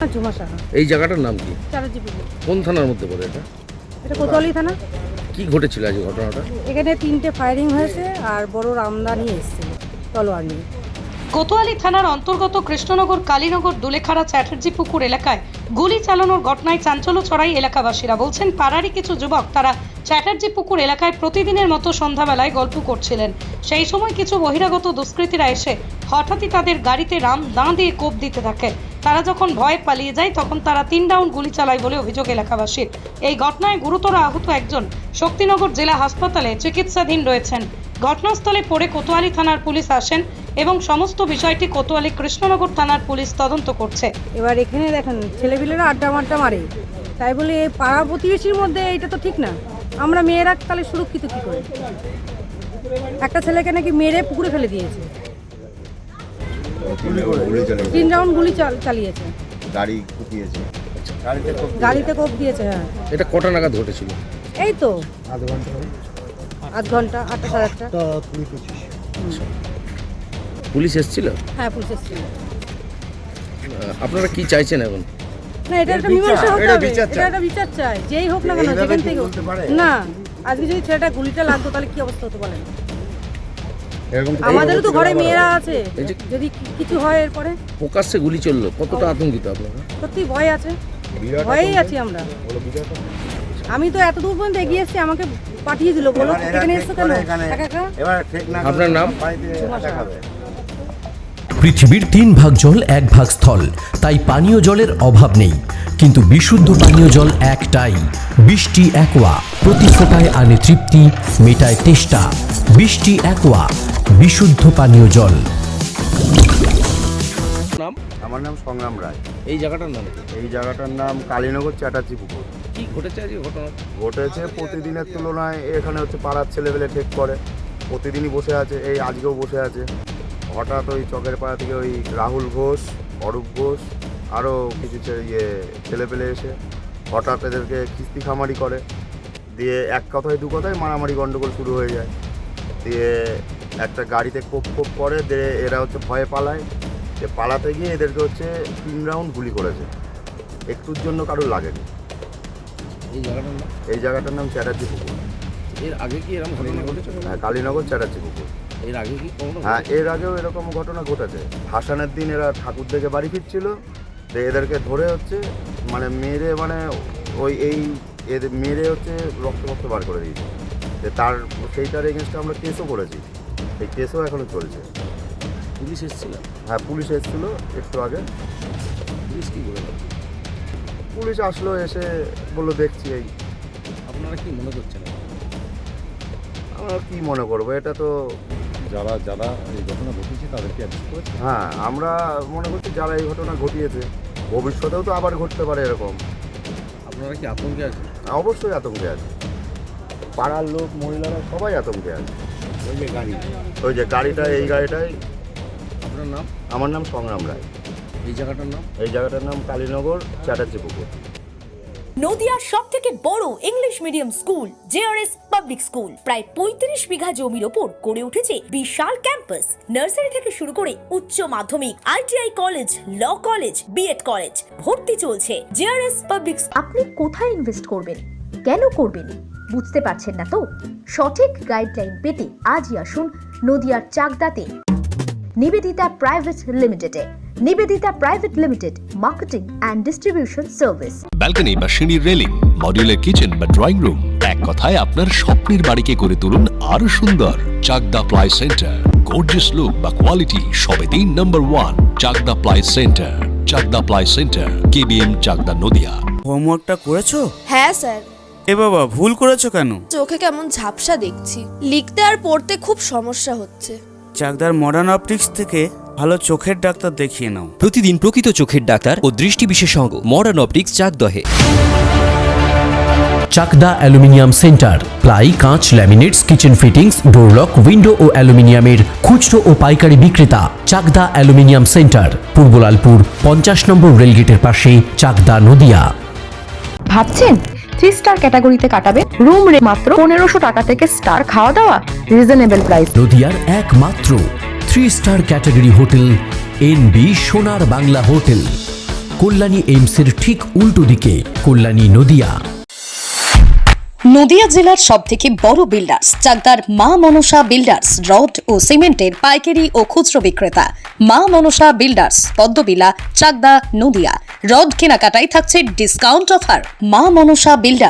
এই জায়গাটার নাম কি? চাটার্জিপুকুর। কোন থানার মধ্যে পড়ে এটা? এটা কোতোয়ালি থানা। কি ঘটেছিল আজ ঘটনাটা? এখানে 3টে ফায়ারিং হয়েছে আর বড় রামদা নিয়ে এসেছিল তলোয়ার নিয়ে। কোতোয়ালি থানার অন্তর্গত কৃষ্ণনগর কালীনগর দুলেখাড়া চ্যাটার্জি পুকুর এলাকায় গুলি চালানোর ঘটনায় চাঞ্চল্য ছড়ায় এলাকাবাসীরা। বলছেন পাড়ারই কিছু যুবক তারা চ্যাটার্জি পুকুর এলাকায় প্রতিদিনের মতো সন্ধ্যাবেলায় গল্প করছিলেন। সেই সময় কিছু বহিরাগত দুষ্কৃতীরা এসে হঠাৎই তাদের গাড়িতে দাঁ দিয়ে কোপ দিতে থাকে। তারা যখন ভয়ে পালিয়ে যায় তখন তারা 3 রাউন্ড গুলি চালায় বলে অভিযোগ এলাকাবাসীর। এই ঘটনায় গুরুতর আহত একজন শক্তিনগর জেলা হাসপাতালে চিকিৎসাধীন রয়েছেন। ঘটনাস্থলে পড়ে কোতোয়ালি থানার পুলিশ আসেন এবং সমস্ত বিষয়টি কোতোয়ালি কৃষ্ণনগর থানার পুলিশ তদন্ত করছে। এবার এখানে দেখেন ছেলেপিলেরা আড্ডা মারে, তাই বলে এই পাড়া প্রতিবেশীর মধ্যে এটা তো ঠিক না। আমরা মেয়েরা তাহলে সুরক্ষিত কী করে? একটা ছেলেকে নাকি মেরে পুকুরে ফেলে দিয়েছে, 3 রাউন্ড গুলি চালিয়েছে, গাড়িতে কোপ দিয়েছে। হ্যাঁ, এটা কটা নাগাদ ঘটেছিল? এই তো আধ ঘন্টা 8টা সাড়ে 8টা। পুলিশ এসেছিল? হ্যাঁ, পুলিশ এসেছিল। আপনারা কি চাইছেন এখন? না, এটা একটা মীমাংসা হতে হবে, এটা একটা বিচার চাই, যেই হোক না কেন, যেখান থেকে না। আজকে যদি ছেলেটা গুলিটা লাগতো তাহলে কি অবস্থা হতো বলেন? আমাদেরও তো ঘরে মেয়েরা আছে, যদি কিছু হয় এরপরে। প্রকাশ্যে গুলি চললো, কতটা আতঙ্কিত আপনারা? সত্যি ভয় আছে, ভয়েই আছি আমরা। আমি তো এত দূর পর্যন্ত এগিয়ে এসেছি, আমাকে পাঠিয়ে দিল, বলো এখানে এসছো কেন একা একা? আপনার নাম? পৃথিবীর 3 ভাগ জল 1 ভাগ স্থল, তাই পানীয় জলের অভাব নেই। কিন্তু বিশুদ্ধ পানীয় জল একটাই, বৃষ্টি অ্যাকোয়া। প্রতি ফোঁটায় আনে তৃপ্তি, মেটায় তেষ্টা। বৃষ্টি অ্যাকোয়া, বিশুদ্ধ পানীয় জল। নাম? আমার নাম সংগ্রাম রায়। এই জায়গাটার নাম কি? এই জায়গাটার নাম কালীনগর চ্যাটার্জি পুকুর। কি ঘটেছে আজ ঘটনা? ঘটেছে প্রতিদিনের তুলনায় এখানে হচ্ছে পাড়ার ছেলেবেলে ঠেক করে, প্রতিদিনই বসে আছে, এই আজকেও বসে আছে। হঠাৎ ওই চকের পাড়া থেকে ওই রাহুল ঘোষ, অরূপ ঘোষ, আরও কিছু ছেলেপেলে এসে হঠাৎ এদেরকে খিস্তি খামারি করে, দিয়ে এক কথায় 2 কথায় মারামারি গণ্ডগোল শুরু হয়ে যায়। দিয়ে একটা গাড়িতে কোপ করে, দিয়ে এরা হচ্ছে ভয়ে পালায়। যে পালাতে গিয়ে এদেরকে হচ্ছে 3 রাউন্ড গুলি করেছে, একটুর জন্য কারোর লাগেনি। এই জায়গাটার নাম? এই জায়গাটার নাম চ্যাটার্জি পুকুর। এর আগে কি এরকম ঘটনা ঘটেছে? হ্যাঁ, কালীনগর চ্যাটার্জি পুকুর। এর আগে কি কোনো? হ্যাঁ, এর আগেও এরকম ঘটনা ঘটেছে। ভাসানের দিন এরা ঠাকুর থেকে বাড়ি ফিরছিল, তো এদেরকে ধরে হচ্ছে মেরে এদের মেরে হচ্ছে রক্ত বার করে দিয়েছে। সেইটার এগেনস্টে আমরা কেসও করেছি, সেই কেসও এখনও চলছে। পুলিশ এসেছিল? হ্যাঁ, পুলিশ এসেছিল একটু আগে। পুলিশ কি বলে? পুলিশ আসলো, এসে বললো দেখছি। এই আপনারা কি মনে করছেন? আমরা কি মনে করবো, এটা তো যারা এই ঘটনা ঘটিয়েছে তাদেরকে অ্যারেস্ট করেছে। হ্যাঁ, আমরা মনে করছি যারা এই ঘটনা ঘটিয়েছে, ভবিষ্যতেও তো আবার ঘটতে পারে এরকম। আপনারা কি আতঙ্কে আছেন? অবশ্যই আতঙ্কে আছে, পাড়ার লোক, মহিলারা সবাই আতঙ্কে আছে। ওই যে গাড়িটা, এই গাড়িটাই। আপনার নাম? আমার নাম সংগ্রাম রায়। এই জায়গাটার নাম? এই জায়গাটার নাম কালীনগর চ্যাটার্জি পুকুর। নদিয়ার সবথেকে বড় English medium school JRS public school প্রায় 35 বিঘা জমির ওপর গড়ে উঠেছে বিশাল ক্যাম্পাস। নার্সারি থেকে শুরু করে উচ্চ মাধ্যমিক, ITI college, law college, BEd college, ভর্তি চলছে। JRS public. আপনি কোথায় ইনভেস্ট করবেন, কেন করবেন, বুঝতে পারছেন না তো? সঠিক গাইডলাইন পেতে আজই আসুন নদিয়ার চাকদাতে নিবেদিতা প্রাইভেট লিমিটেডে। Nivedita private limited, marketing and distribution service. Balcony বা সিঁড়ির রেলিং, মডিউলার কিচেন বা ড্রয়িং রুম, এক কথায় আপনার স্বপ্নের বাড়িকে করে তুলুন আরো সুন্দর। Chakdah ply centre, gorgeous look বা কোয়ালিটি সবে 3 number 1 Chakdah ply centre. Chakdah ply centre, KBM, Chakdah, Nadia. হোমওয়ার্কটা করেছো? হ্যাঁ স্যার। এ বাবা, ভুল করেছো কেন? চোখে কেমন ঝাপসা দেখছি, লিখতে আর পড়তে খুব সমস্যা হচ্ছে। চাকদার মডার্ন অপটিক্স থেকে ভালো চোখের ডাক্তার দেখিয়ে নাও। প্রতিদিন প্রকৃত চোখের ডাক্তার ও দৃষ্টি বিশেষজ্ঞ মডার্ন অপটিক্স, চাকদহে। চাকদা অ্যালুমিনিয়াম সেন্টার, প্লাই, কাঁচ, laminates, kitchen fittings, door lock, window ও অ্যালুমিনিয়ামের খুচরো ও পাইকারি বিক্রেতা। Chakdah aluminium centre, Purbalalpur 50 number রেলগেটের পাশে, চাকদা, নদিয়া। ভাবছেন 3 স্টার ক্যাটাগরিতে কাটাবে? রুম রে মাত্র 1500 টাকা থেকে স্টার, খাওয়া দাওয়া রিজনেবল প্রাইস। নদিয়ার একমাত্র 3 স্টার ক্যাটাগরি হোটেল NB সোনার বাংলা হোটেল। কল্যাণী এইমসের ঠিক উল্টো দিকে, কল্যাণী নদিয়া। নদিয়া জেলার সবথেকে বড় বিল্ডার্স চাকদার মা মনসা বিল্ডার্স রড ও সিমেন্টের পাইকারি ও খুচরো বিক্রেতা। মা মনসা বিল্ডার্স, পদ্মবিলা, চাকদা, নদিয়া। রড কেনাকাটায় থাকছে ডিসকাউন্ট অফার। মা মনসা বিল্ডার্স।